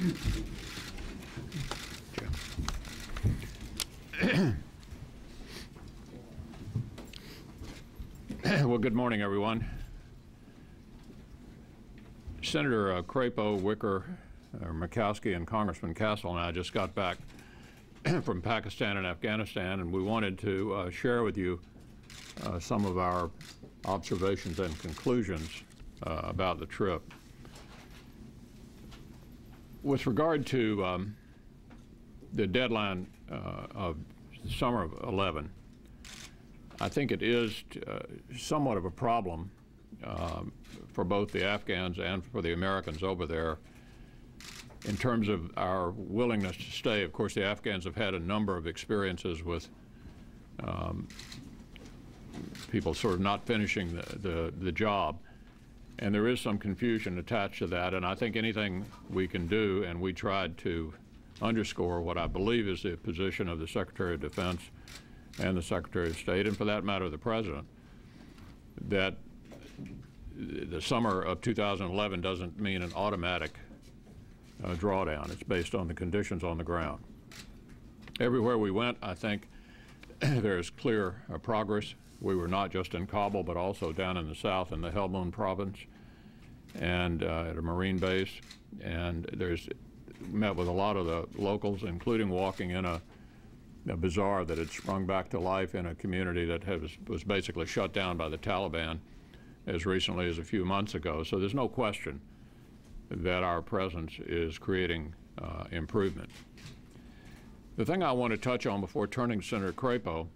Well, good morning, everyone. Senator Crapo, Wicker, Murkowski, and Congressman Castle and I just got back from Pakistan and Afghanistan, and we wanted to share with you some of our observations and conclusions about the trip. With regard to the deadline of the summer of 11, I think it is somewhat of a problem for both the Afghans and for the Americans over there in terms of our willingness to stay. Of course, the Afghans have had a number of experiences with people sort of not finishing the job, and there is some confusion attached to that, and I think anything we can do, and we tried to underscore what I believe is the position of the Secretary of Defense and the Secretary of State, and for that matter, the President, that the summer of 2011 doesn't mean an automatic drawdown. It's based on the conditions on the ground. Everywhere we went, I think there's clear progress. We were not just in Kabul, but also down in the south in the Helmand province and at a Marine base. And met with a lot of the locals, including walking in a bazaar that had sprung back to life in a community that was basically shut down by the Taliban as recently as a few months ago. So there's no question that our presence is creating improvement. The thing I want to touch on before turning to Senator Crapo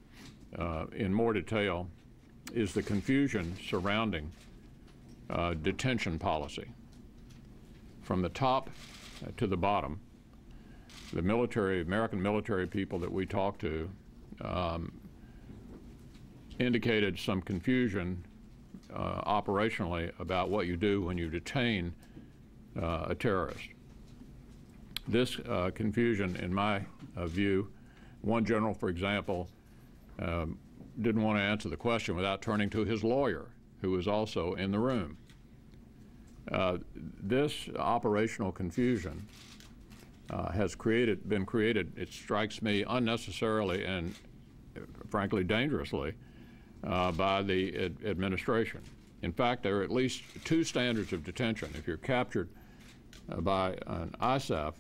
in more detail is the confusion surrounding detention policy. From the top to the bottom, the American military people that we talked to indicated some confusion operationally about what you do when you detain a terrorist. This confusion, in my view, one general, for example, didn't want to answer the question without turning to his lawyer, who was also in the room. This operational confusion has been created, it strikes me, unnecessarily and frankly dangerously by the administration. In fact, there are at least two standards of detention. If you're captured by an ISAF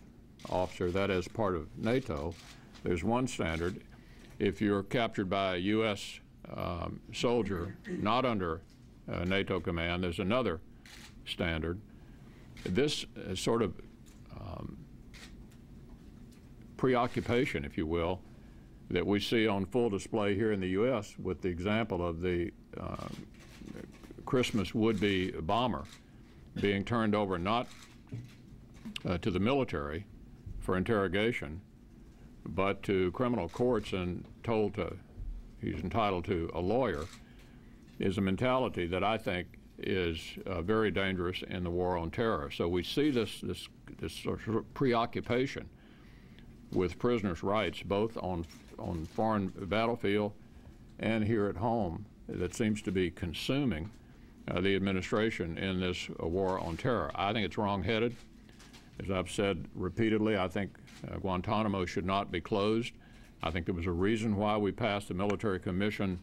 officer, that is part of NATO, there's one standard. If you're captured by a U.S. Soldier not under NATO command, there's another standard. This sort of preoccupation, if you will, that we see on full display here in the U.S. with the example of the Christmas would-be bomber being turned over not to the military for interrogation, but to criminal courts and told he's entitled to a lawyer, is a mentality that I think is very dangerous in the war on terror. So we see this sort of preoccupation with prisoners' rights, both on foreign battlefield and here at home, that seems to be consuming the administration in this war on terror. I think it's wrong-headed. As I've said repeatedly, I think Guantanamo should not be closed. I think there was a reason why we passed the military commission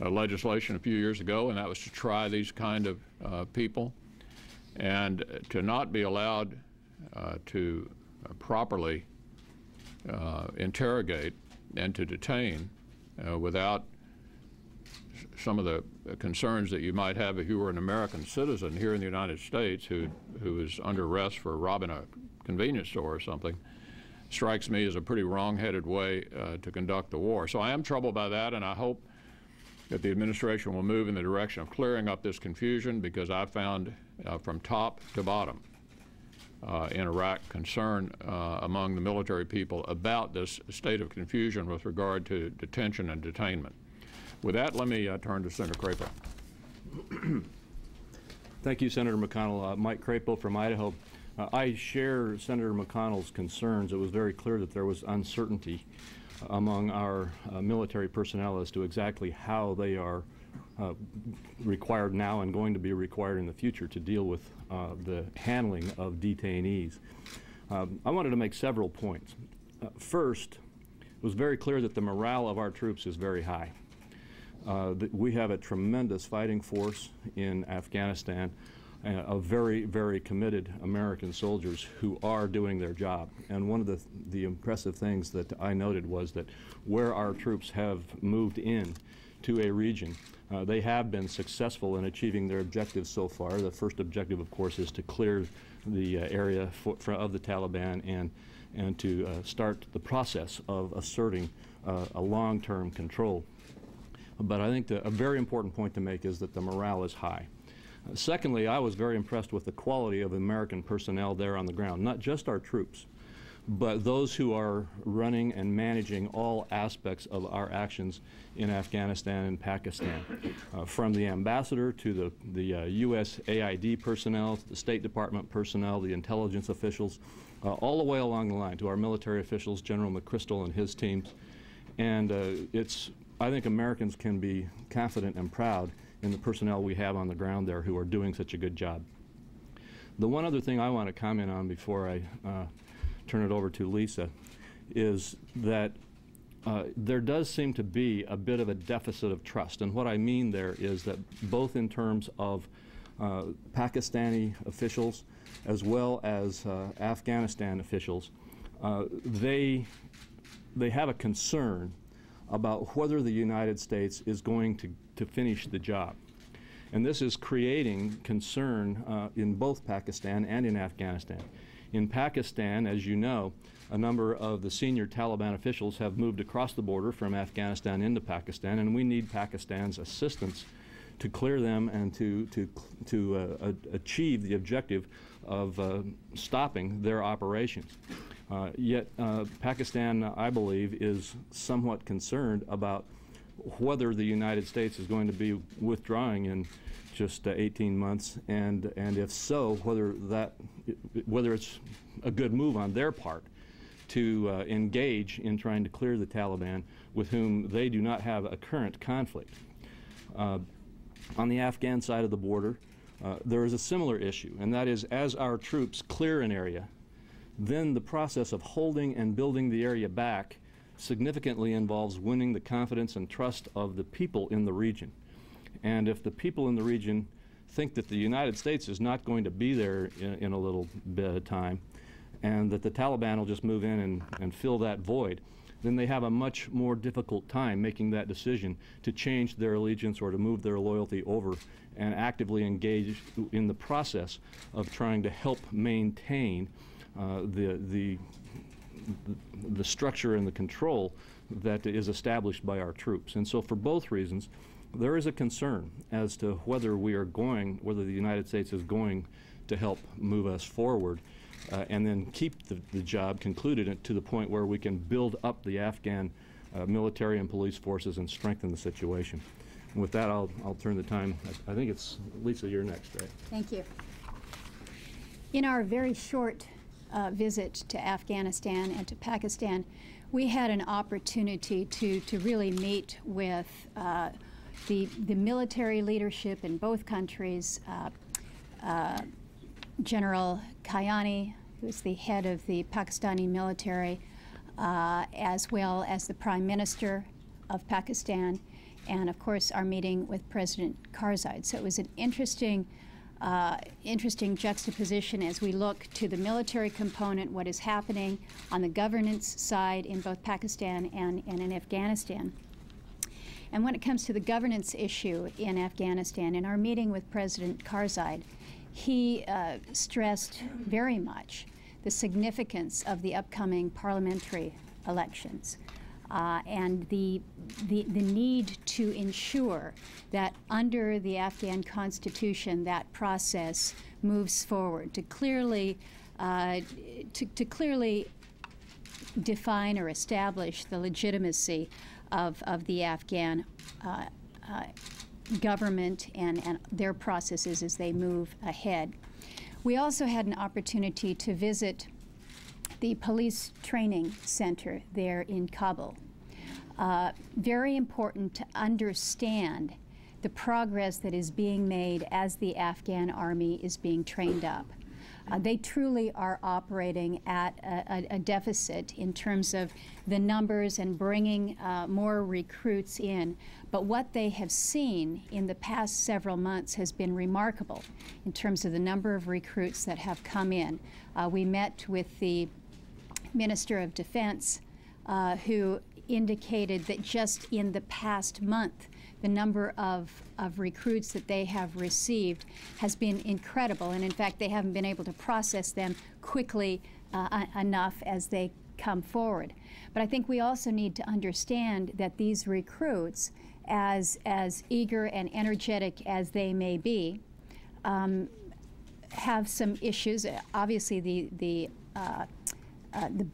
legislation a few years ago, and that was to try these kind of people. And to not be allowed to properly interrogate and to detain without some of the concerns that you might have if you were an American citizen here in the United States who is under arrest for robbing a convenience store or something, strikes me as a pretty wrong-headed way to conduct the war. So I am troubled by that, and I hope that the administration will move in the direction of clearing up this confusion, because I found from top to bottom in Iraq concern among the military people about this state of confusion with regard to detention and detainment. With that, let me turn to Senator Crapo. Thank you, Senator McConnell. Mike Crapo from Idaho. I share Senator McConnell's concerns. It was very clear that there was uncertainty among our military personnel as to exactly how they are required now and going to be required in the future to deal with the handling of detainees. I wanted to make several points. First, it was very clear that the morale of our troops is very high. We have a tremendous fighting force in Afghanistan, of very, very committed American soldiers who are doing their job. And one of the impressive things that I noted was that where our troops have moved in to a region, they have been successful in achieving their objectives so far. The first objective, of course, is to clear the area of the Taliban and to start the process of asserting a long-term control. But I think a very important point to make is that the morale is high. Secondly, I was very impressed with the quality of American personnel there on the ground, not just our troops, but those who are running and managing all aspects of our actions in Afghanistan and Pakistan, from the ambassador to the USAID personnel, to the State Department personnel, the intelligence officials, all the way along the line to our military officials, General McChrystal and his teams. And I think Americans can be confident and proud in the personnel we have on the ground there who are doing such a good job. The one other thing I want to comment on before I turn it over to Lisa is that there does seem to be a bit of a deficit of trust. And what I mean there is that both in terms of Pakistani officials as well as Afghanistan officials, they have a concern about whether the United States is going to finish the job. And this is creating concern in both Pakistan and in Afghanistan. In Pakistan, as you know, a number of the senior Taliban officials have moved across the border from Afghanistan into Pakistan, and we need Pakistan's assistance to clear them and to achieve the objective of stopping their operations. Yet Pakistan, I believe, is somewhat concerned about whether the United States is going to be withdrawing in just 18 months, and if so, whether it's a good move on their part to engage in trying to clear the Taliban, with whom they do not have a current conflict. On the Afghan side of the border, there is a similar issue, and that is, as our troops clear an area, then the process of holding and building the area back significantly involves winning the confidence and trust of the people in the region. And if the people in the region think that the United States is not going to be there in a little bit of time, and that the Taliban will just move in and fill that void, then they have a much more difficult time making that decision to change their allegiance or to move their loyalty over and actively engage in the process of trying to help maintain the structure and the control that is established by our troops. And so for both reasons, there is a concern as to whether the United States is going to help move us forward and then keep the job concluded to the point where we can build up the Afghan military and police forces and strengthen the situation. And with that, I'll turn the time. I think it's Lisa, you're next, right? Thank you. In our very short visit to Afghanistan and to Pakistan, we had an opportunity to really meet with the military leadership in both countries. General Kayani, who is the head of the Pakistani military, as well as the Prime Minister of Pakistan, and of course our meeting with President Karzai. So it was an interesting juxtaposition as we look to the military component, what is happening on the governance side in both Pakistan and in Afghanistan. And when it comes to the governance issue in Afghanistan, in our meeting with President Karzai, he stressed very much the significance of the upcoming parliamentary elections and the need to ensure that under the Afghan constitution that process moves forward to clearly define or establish the legitimacy of the Afghan government and their processes as they move ahead. We also had an opportunity to visit the police training center there in Kabul. Very important to understand the progress that is being made as the Afghan army is being trained up. They truly are operating at a deficit in terms of the numbers and bringing more recruits in. But what they have seen in the past several months has been remarkable in terms of the number of recruits that have come in. We met with the Minister of Defense, who indicated that just in the past month, the number of recruits that they have received has been incredible. And in fact, they haven't been able to process them quickly enough as they come forward. But I think we also need to understand that these recruits, as eager and energetic as they may be, have some issues. Obviously, the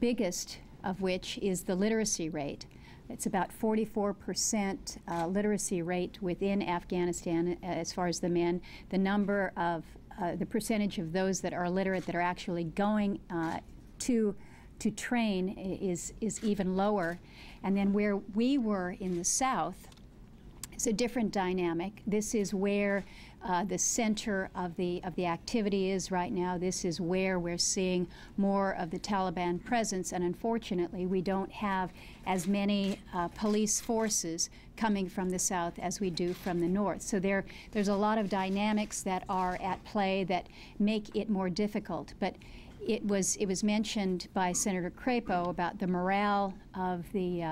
biggest of which is the literacy rate. It's about 44% literacy rate within Afghanistan as far as the men. The number of, the percentage of those that are literate that are actually going to train is even lower. And then where we were in the South, it's a different dynamic. This is where the center of the activity is right now. This is where we're seeing more of the Taliban presence, and unfortunately we don't have as many police forces coming from the south as we do from the north. So there's a lot of dynamics that are at play that make it more difficult. But it was mentioned by Senator Crapo about the morale of the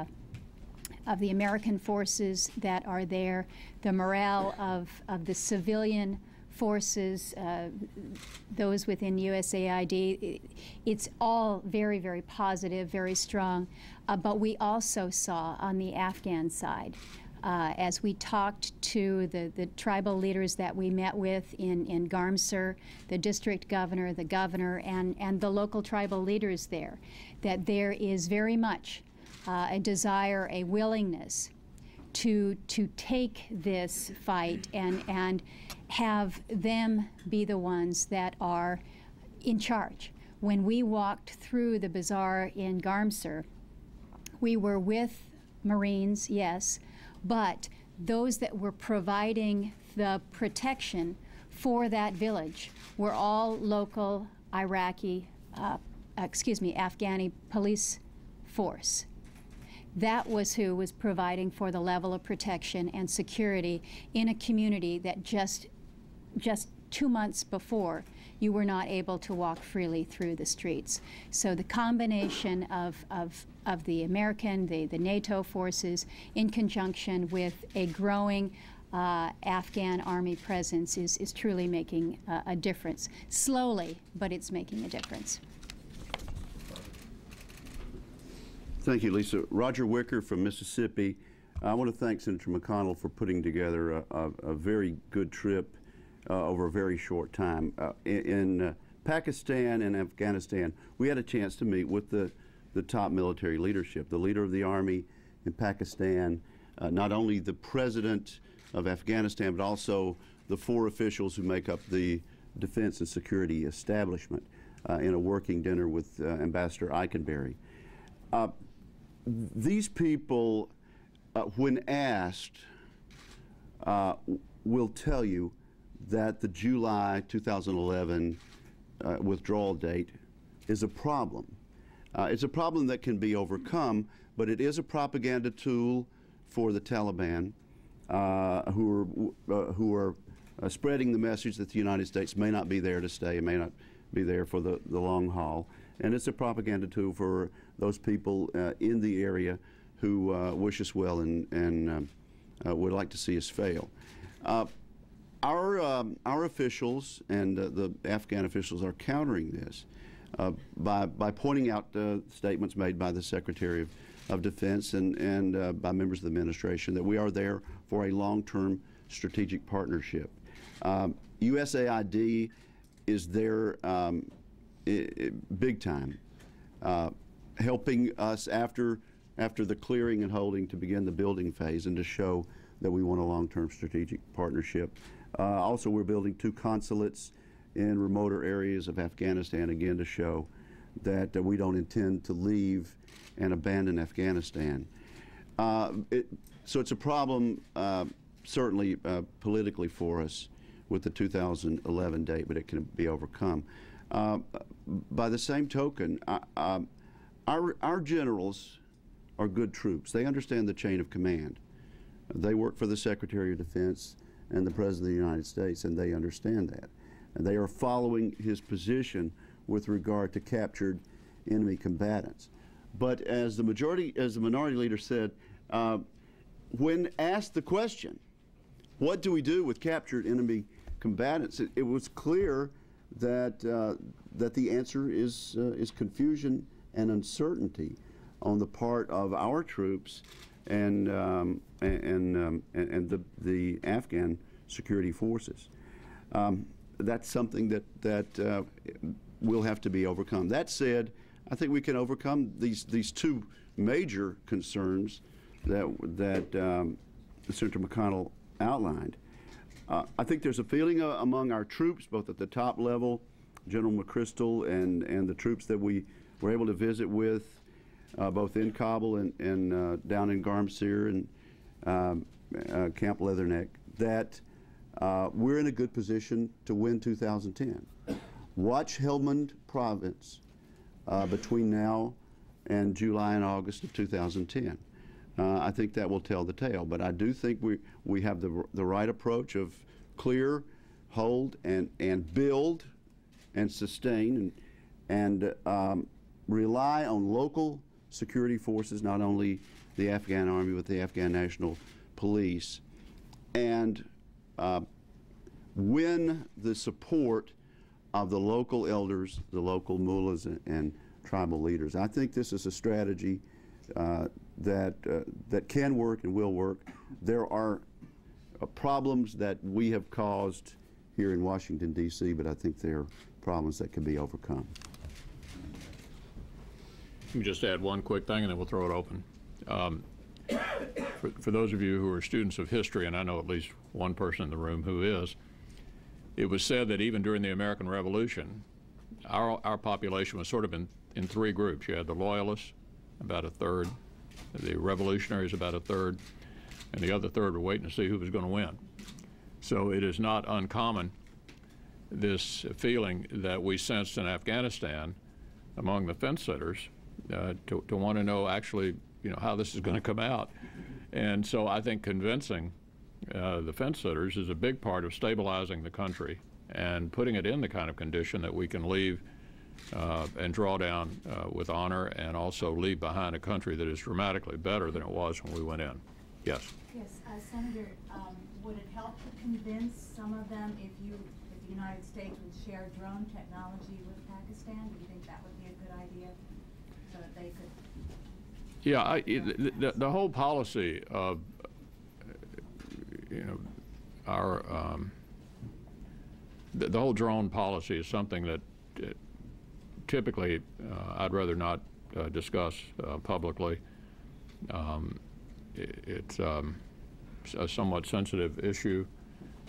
American forces that are there, the morale of the civilian forces, those within USAID. It's all very, very positive, very strong. But we also saw on the Afghan side, as we talked to the tribal leaders that we met with in Garmsur, the district governor, the governor, and the local tribal leaders there, that there is very much a desire, a willingness to take this fight and have them be the ones that are in charge. When we walked through the bazaar in Garmsur, we were with Marines, yes, but those that were providing the protection for that village were all local Afghani police force. That was who was providing for the level of protection and security in a community that just 2 months before, you were not able to walk freely through the streets. So the combination of the American, the NATO forces, in conjunction with a growing Afghan army presence is truly making a difference. Slowly, but it's making a difference. Thank you, Lisa. Roger Wicker from Mississippi. I want to thank Senator McConnell for putting together a very good trip over a very short time. In Pakistan and Afghanistan, we had a chance to meet with the top military leadership, the leader of the army in Pakistan, not only the president of Afghanistan, but also the 4 officials who make up the defense and security establishment in a working dinner with Ambassador Eikenberry. These people, when asked, will tell you that the July 2011 withdrawal date is a problem. It's a problem that can be overcome, but it is a propaganda tool for the Taliban, who are spreading the message that the United States may not be there to stay, may not be there for the long haul. And it's a propaganda tool for those people in the area who wish us well and would like to see us fail. Our officials and the Afghan officials are countering this by pointing out statements made by the Secretary of Defense and by members of the administration that we are there for a long-term strategic partnership. USAID is there big time, helping us after the clearing and holding to begin the building phase and to show that we want a long-term strategic partnership. Also, we're building 2 consulates in remoter areas of Afghanistan, again to show that we don't intend to leave and abandon Afghanistan. So it's a problem, certainly politically for us with the 2011 date, but it can be overcome. By the same token, our generals are good troops. They understand the chain of command. They work for the Secretary of Defense and the President of the United States, and they understand that. And they are following his position with regard to captured enemy combatants. But as the minority leader said, when asked the question, what do we do with captured enemy combatants, it was clear that that the answer is confusion and uncertainty on the part of our troops and the Afghan security forces. That's something that will have to be overcome. That said, I think we can overcome these two major concerns that Senator McConnell outlined. I think there's a feeling among our troops, both at the top level, General McChrystal and the troops that we were able to visit with, both in Kabul and down in Garmsir and Camp Leatherneck, that we're in a good position to win 2010. Watch Helmand Province between now and July and August of 2010. I think that will tell the tale, but I do think we have the right approach of clear, hold, and build, and sustain, and rely on local security forces, not only the Afghan Army, but the Afghan National Police, and win the support of the local elders, the local mullahs, and tribal leaders. I think this is a strategy that can work and will work. There are problems that we have caused here in Washington, D.C., but I think they are problems that can be overcome. Let me just add one quick thing and then we'll throw it open. For those of you who are students of history, and I know at least one person in the room who is, it was said that even during the American Revolution, our population was sort of in three groups. You had the Loyalists, about a third, the Revolutionaries, about a third, and the other third were waiting to see who was going to win. So it is not uncommon, this feeling that we sensed in Afghanistan among the fence sitters to want to know actually, how this is going to come out. And so I think convincing the fence sitters is a big part of stabilizing the country and putting it in the kind of condition that we can leave and draw down with honor, and also leave behind a country that is dramatically better than it was when we went in. Yes? Yes, Senator, would it help to convince some of them if the United States would share drone technology with Pakistan? Do you think that would be a good idea so that they could? Yeah, the whole policy of, our, the whole drone policy is something that typically I'd rather not discuss publicly. It's a somewhat sensitive issue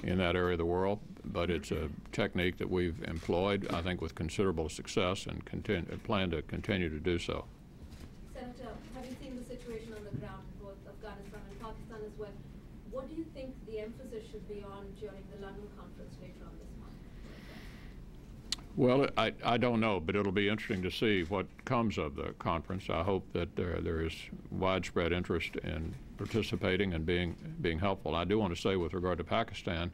in that area of the world, but it's a technique that we've employed, I think, with considerable success, and plan to continue to do so. Senator, having seen the situation on the ground in both Afghanistan and Pakistan as well, what do you think the emphasis should be on during the London conference later on this month? Well, I don't know, but it'll be interesting to see what comes of the conference. I hope that there is widespread interest in participating and being helpful. I do want to say, with regard to Pakistan,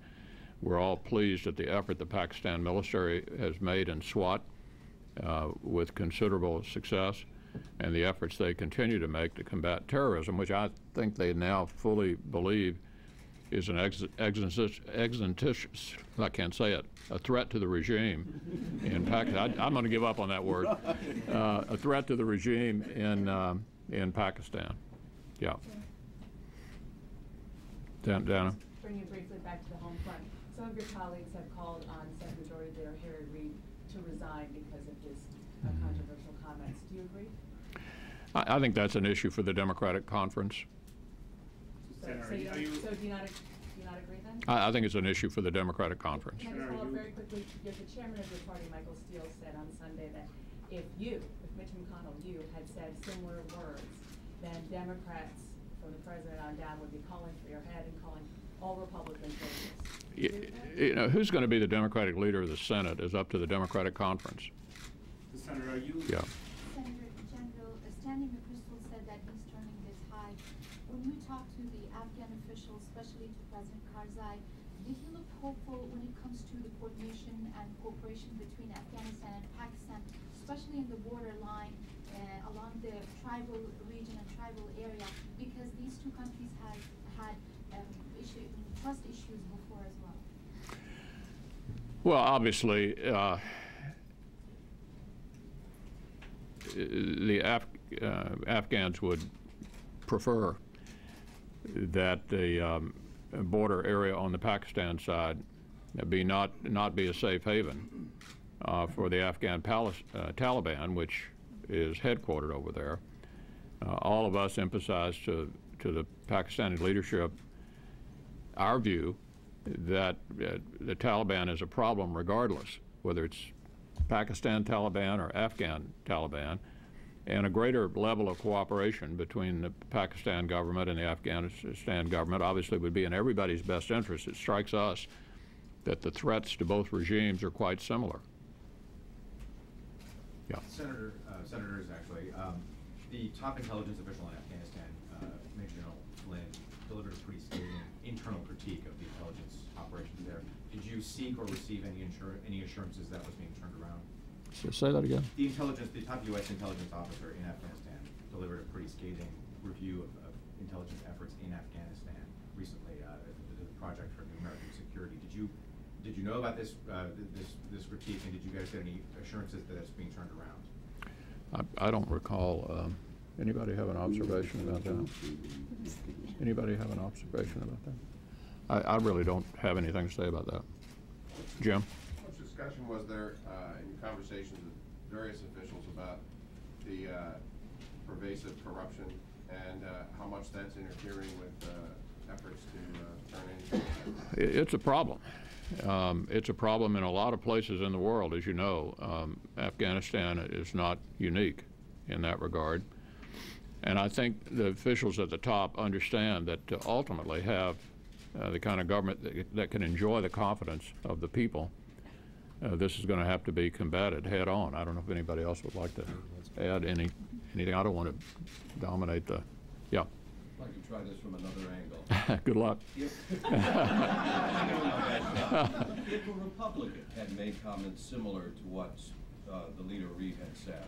we're all pleased at the effort the Pakistan military has made in SWAT with considerable success, and the efforts they continue to make to combat terrorism, which I think they now fully believe is an I can't say it, a threat to the regime in Pakistan. I'm going to give up on that word. A threat to the regime in Pakistan. Yeah. Dana? Bring you briefly back to the home front. Some of your colleagues have called on Senate Majority Leader Harry Reid to resign because of his controversial comments. Do you agree? I think that's an issue for the Democratic Conference. So do you not agree then? I think it's an issue for the Democratic Conference. Can I just follow up very quickly? The chairman of your party, Michael Steele, said on Sunday that if Mitch McConnell, had said similar words, then Democrats, from the president on down, would be calling for your head and calling all Republicans racist. you know, who's going to be the Democratic leader of the Senate is up to the Democratic conference. Senator, are you? Yeah. Senator General, Stanley McChrystal said that he's turning this high. When you talk to the Afghan officials, especially to President Karzai, did he look hopeful when it comes to the coordination and cooperation between Afghanistan and Pakistan, especially in the borderline along the tribal region and tribal area, because these two countries have had trust issues before as well? Well, obviously, the Afghans would prefer that the border area on the Pakistan side not be a safe haven for the Afghan Taliban, which is headquartered over there. All of us emphasize to the Pakistani leadership our view that the Taliban is a problem regardless, whether it's Pakistan Taliban or Afghan Taliban, and a greater level of cooperation between the Pakistan government and the Afghanistan government obviously would be in everybody's best interest. It strikes us that the threats to both regimes are quite similar. Yeah. Senators, actually, the top intelligence official in Afghanistan, Major General Flynn, delivered a pretty scathing internal critique of the intelligence operations there. Did you seek or receive any assurances that was being turned around? So say that again. The top U.S. intelligence officer in Afghanistan delivered a pretty scathing review of intelligence efforts in Afghanistan recently, the Project for New American Security. Did you know about this this critique, and did you guys get any assurances that it's being turned around? I don't recall. Anybody have an observation about that? Anybody have an observation about that? I really don't have anything to say about that. Jim? How much discussion was there in your conversations with various officials about the pervasive corruption and how much that's interfering with efforts to turn anything? It's a problem. It's a problem in a lot of places in the world, as you know. Afghanistan is not unique in that regard. And I think the officials at the top understand that to ultimately have the kind of government that can enjoy the confidence of the people, this is going to have to be combated head on. I don't know if anybody else would like to add anything. I don't want to dominate the, yeah. I'd like to try this from another angle. Good luck. If a Republican had made comments similar to what the leader Reid had said,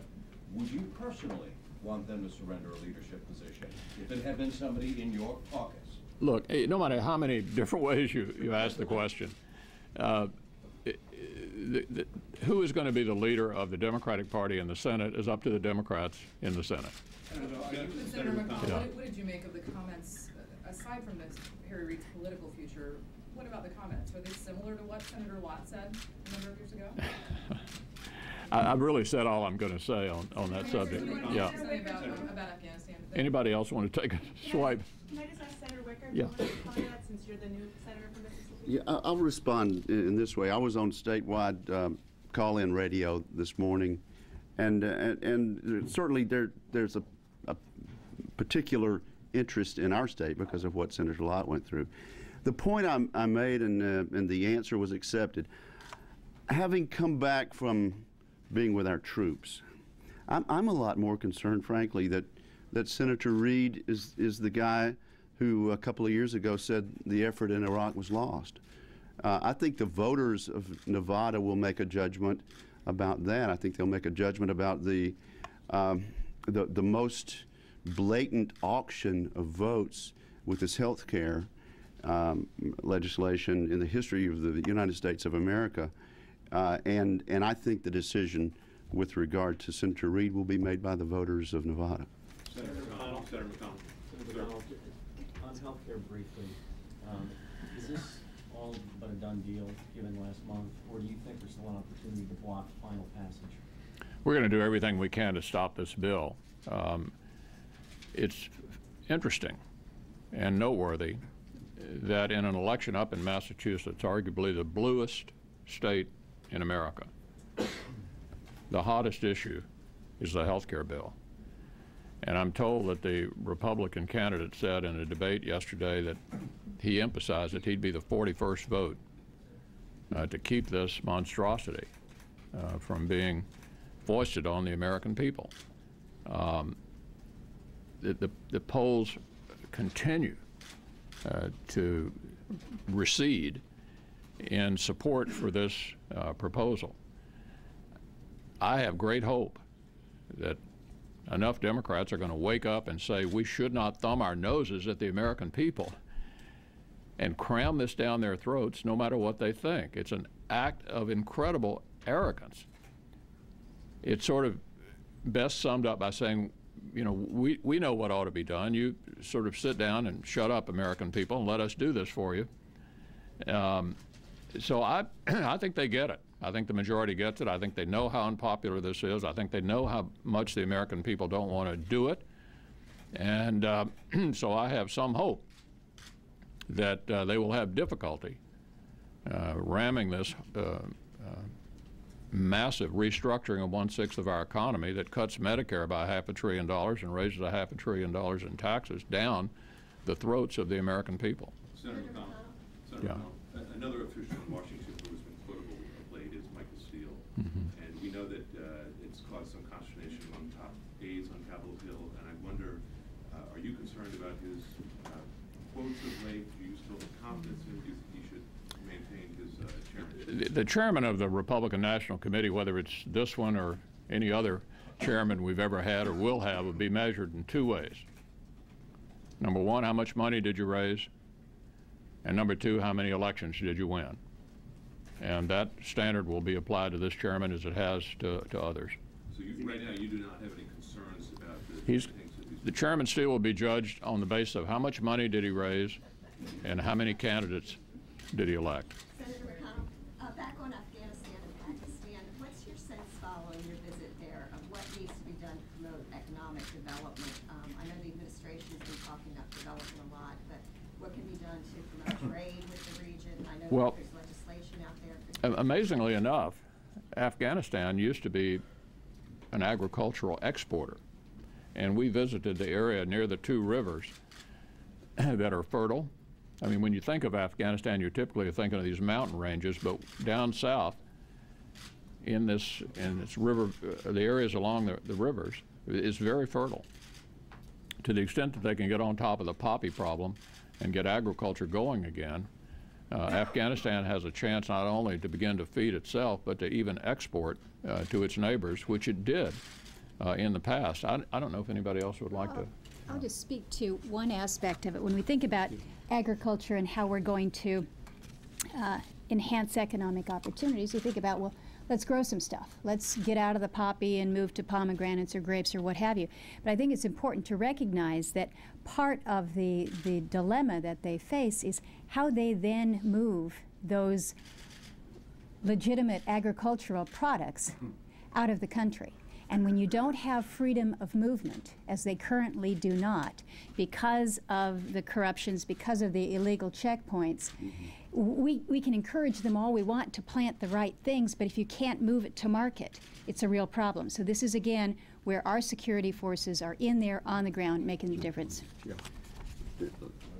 would you personally want them to surrender a leadership position if it had been somebody in your caucus? Look, no matter how many different ways you ask the question, who is going to be the leader of the Democratic Party in the Senate is up to the Democrats in the Senate. Senator McConnell, Yeah. what did you make of the comments, aside from Harry Reid's political future, what about the comments? Were they similar to what Senator Lott said a number of years ago? I've really said all I'm going to say on that subject. Yeah. About Afghanistan. Anybody else want to take a swipe? Can I just ask Senator Wicker? Yeah. Do you want to comment on that since you're the new senator from Mississippi? Yeah, I'll respond in this way. I was on statewide call-in radio this morning, and certainly there's a particular interest in our state because of what Senator Lott went through. The point I made, and the answer was accepted. Having come back from being with our troops, I'm a lot more concerned, frankly, that Senator Reid is the guy who a couple of years ago said the effort in Iraq was lost. I think the voters of Nevada will make a judgment about that. I think they'll make a judgment about the most blatant auction of votes with this health care legislation in the history of the United States of America. And I think the decision with regard to Senator Reid will be made by the voters of Nevada. Senator McConnell. Senator McConnell. Senator McConnell, on health care briefly, is this all but a done deal given last month, or do you think there's still an opportunity to block final passage? We're going to do everything we can to stop this bill. It's interesting and noteworthy that in an election up in Massachusetts, arguably the bluest state in America, the hottest issue is the health care bill. And I'm told that the Republican candidate said in a debate yesterday that he emphasized that he'd be the 41st vote to keep this monstrosity from being foisted on the American people. The polls continue to recede in support for this proposal. I have great hope that enough Democrats are going to wake up and say we should not thumb our noses at the American people and cram this down their throats no matter what they think. It's an act of incredible arrogance. It's sort of best summed up by saying, you know, we know what ought to be done. You sort of sit down and shut up, American people, and let us do this for you. So I think they get it. I think the majority gets it. I think they know how unpopular this is. I think they know how much the American people don't want to do it. And so I have some hope that they will have difficulty ramming this massive restructuring of 1/6 of our economy that cuts Medicare by $500 billion and raises $500 billion in taxes down the throats of the American people. Senator McConnell. Senator McConnell. Another official in Washington who has been quotable of late is Michael Steele. And we know that it's caused some consternation among top aides on Capitol Hill, and I wonder, are you concerned about his quotes of late? Do you still have confidence in him? Do you think he should maintain his chairmanship? The chairman of the Republican National Committee, whether it's this one or any other chairman we've ever had or will have, would be measured in two ways. Number one, how much money did you raise? And number two, how many elections did you win? And that standard will be applied to this chairman as it has to others. So right now you do not have any concerns about the things that he's... The chairman still will be judged on the basis of how much money did he raise and how many candidates did he elect. Senator McConnell, back on Afghanistan and Pakistan, what's your sense following your visit there of what needs to be done to promote economic development? I know the administration has been talking about development a lot, but what can be done to promote trade with the region? I know there's legislation out there. Amazingly enough, Afghanistan used to be an agricultural exporter, and we visited the area near the two rivers that are fertile. I mean, when you think of Afghanistan, you're typically thinking of these mountain ranges, but down south in this river, the areas along the rivers is very fertile. To the extent that they can get on top of the poppy problem and get agriculture going again, Afghanistan has a chance not only to begin to feed itself, but to even export to its neighbors, which it did in the past. I don't know if anybody else would like to. I'll just speak to one aspect of it. When we think about agriculture and how we're going to enhance economic opportunities, you think about, well, let's grow some stuff. Let's get out of the poppy and move to pomegranates or grapes or what have you. But I think it's important to recognize that part of the dilemma that they face is how they then move those legitimate agricultural products out of the country. And when you don't have freedom of movement, as they currently do not, because of the corruptions, because of the illegal checkpoints, we can encourage them all we want to plant the right things, but if you can't move it to market, it's a real problem. So this is, again, where our security forces are in there on the ground making the difference.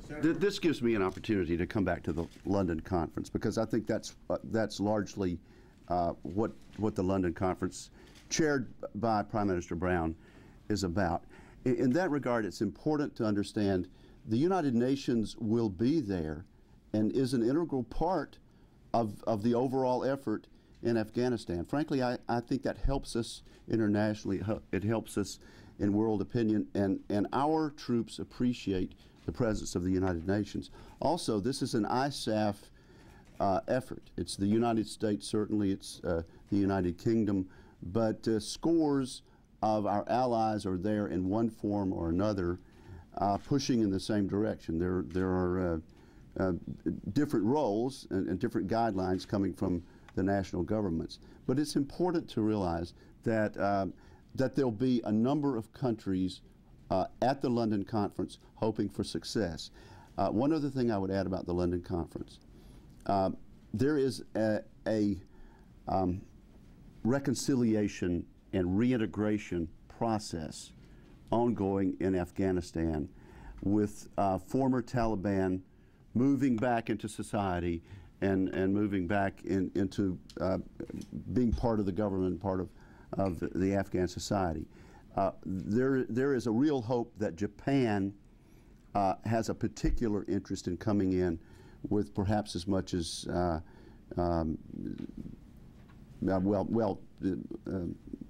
This gives me an opportunity to come back to the London conference, because I think that's largely what the London conference, chaired by Prime Minister Brown, is about. In that regard, it's important to understand the United Nations will be there and is an integral part of the overall effort in Afghanistan. Frankly, I think that helps us internationally. It helps us in world opinion, and our troops appreciate the presence of the United Nations. Also, this is an ISAF effort. It's the United States, certainly it's the United Kingdom, but scores of our allies are there in one form or another, pushing in the same direction. There are different roles and different guidelines coming from the national governments. But it's important to realize that, that there'll be a number of countries at the London conference hoping for success. One other thing I would add about the London conference, there is a reconciliation and reintegration process ongoing in Afghanistan with former Taliban moving back into society and moving back into being part of the government, part of the Afghan society. There is a real hope that Japan has a particular interest in coming in with perhaps as much as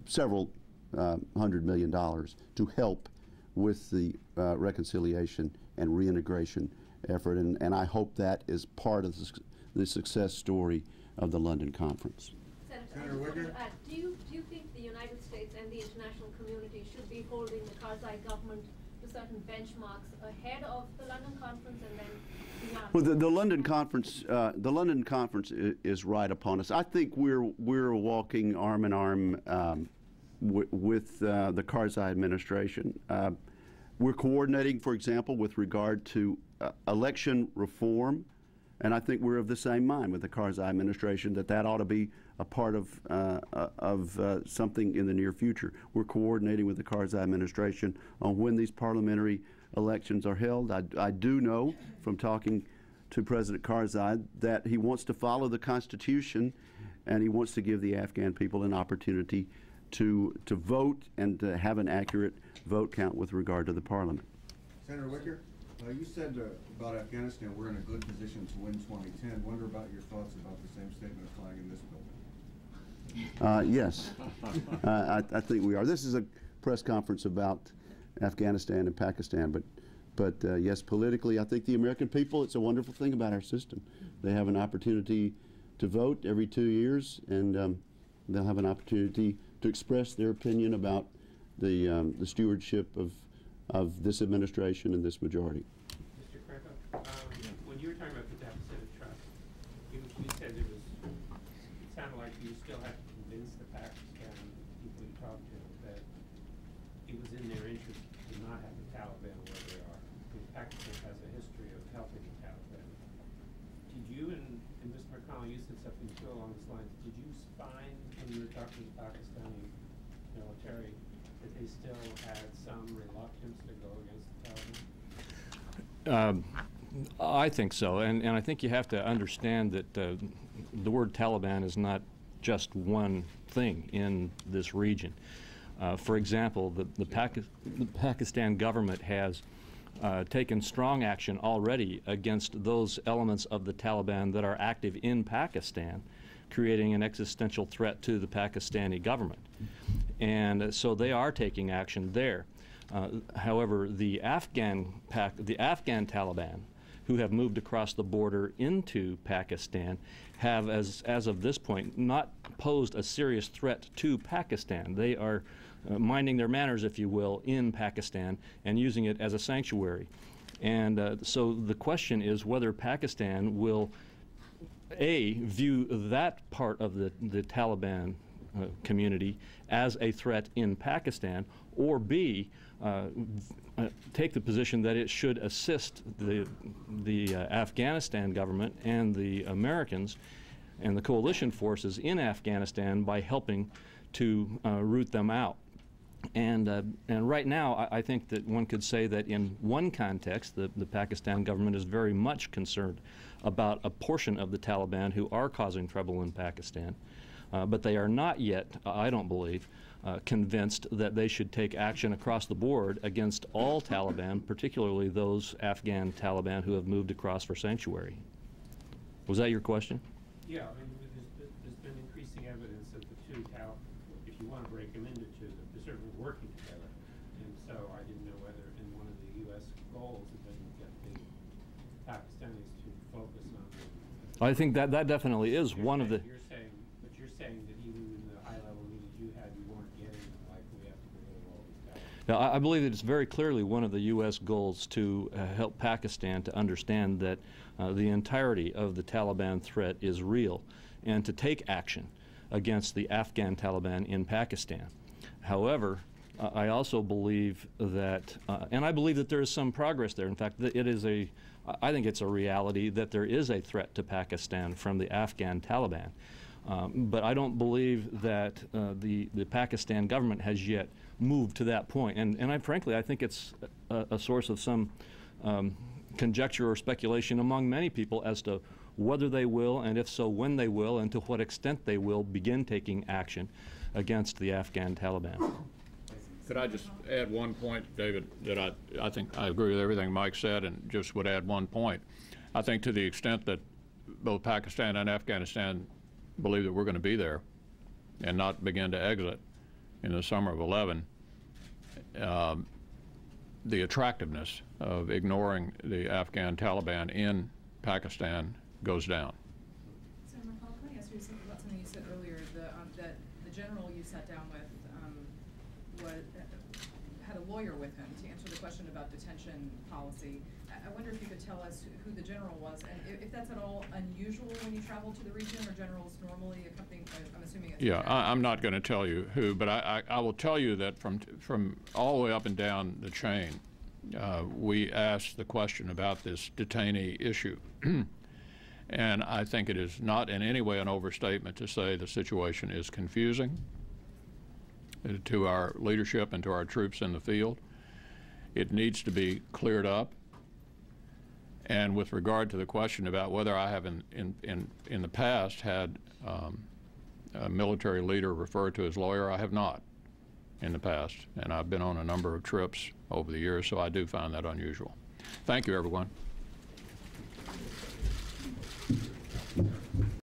several $100 million to help with the reconciliation and reintegration effort, and I hope that is part of the success story of the London Conference. Senator Wicker, do you think the United States and the international community should be holding the Karzai government to certain benchmarks ahead of the London Conference and then beyond? Well, the London Conference is right upon us. I think we're walking arm in arm with the Karzai administration. We're coordinating, for example, with regard to election reform, and I think we're of the same mind with the Karzai administration that ought to be a part of something in the near future. We're coordinating with the Karzai administration on when these parliamentary elections are held. I do know from talking to President Karzai that he wants to follow the Constitution, and he wants to give the Afghan people an opportunity to vote and to have an accurate vote count with regard to the parliament. Senator Wicker, you said about Afghanistan we're in a good position to win 2010. Wonder about your thoughts about the same statement applying in this building. Yes, I think we are. This is a press conference about Afghanistan and Pakistan, but yes, politically, I think the American people, it's a wonderful thing about our system. They have an opportunity to vote every 2 years, and they'll have an opportunity to express their opinion about the stewardship of this administration and this majority. Mr. Crapo, when you were talking about the deficit of trust, you said it sounded like you still had to convince the Pakistan people you talked to that it was in their interest to not have the Taliban where they are. Because Pakistan has a history of helping the Taliban. Did you and Mr. McConnell, you said something too along those lines. Did you find when you were talking to the Pakistani military that they still had some reluctance to go against the Taliban? I think so, and I think you have to understand that the word Taliban is not just one thing in this region. For example, the Pakistan government has taken strong action already against those elements of the Taliban that are active in Pakistan, creating an existential threat to the Pakistani government. And so they are taking action there. However, the Afghan Taliban, who have moved across the border into Pakistan, have, as of this point, not posed a serious threat to Pakistan. They are minding their manners, if you will, in Pakistan and using it as a sanctuary. And so the question is whether Pakistan will, A, view that part of the Taliban community as a threat in Pakistan, or B, take the position that it should assist the Afghanistan government and the Americans and the coalition forces in Afghanistan by helping to root them out. And right now, I think that one could say that in one context, the Pakistan government is very much concerned about a portion of the Taliban who are causing trouble in Pakistan. But they are not yet, I don't believe, convinced that they should take action across the board against all Taliban, particularly those Afghan Taliban who have moved across for sanctuary. Was that your question? Yeah, I mean, there's been increasing evidence that the two if you want to break them into two, they're certainly working together. And so I didn't know whether in one of the U.S. goals that they would get the Pakistanis to focus on them. I think that definitely is one of the... You're saying that even in the high-level meetings you had, you weren't getting them, like we have to go over all these Taliban. Now, I believe that it's very clearly one of the U.S. goals to help Pakistan to understand that the entirety of the Taliban threat is real and to take action against the Afghan Taliban in Pakistan. However, I also believe that, and I believe that there is some progress there. In fact, I think it's a reality that there is a threat to Pakistan from the Afghan Taliban. But I don't believe that the Pakistan government has yet moved to that point. And frankly, I think it's a source of some conjecture or speculation among many people as to whether they will, and if so, when they will, and to what extent they will begin taking action against the Afghan Taliban. Could I just add one point, David, that I think I agree with everything Mike said, and just would add one point. I think to the extent that both Pakistan and Afghanistan believe that we're going to be there and not begin to exit in the summer of 11, the attractiveness of ignoring the Afghan Taliban in Pakistan goes down. Senator McConnell, can I ask you something about something you said earlier, that the general you sat down with had a lawyer with him to answer the question about detention policy. I wonder if you could tell us who the general was, and if that's at all unusual when you travel to the region, or generals normally accompanying, I'm assuming it's... Yeah, I'm not going to tell you who, but I will tell you that from all the way up and down the chain, we asked the question about this detainee issue. And I think it is not in any way an overstatement to say the situation is confusing to our leadership and to our troops in the field. It needs to be cleared up. And with regard to the question about whether I have in the past had a military leader refer to his lawyer, I have not in the past. And I've been on a number of trips over the years, so I do find that unusual. Thank you, everyone.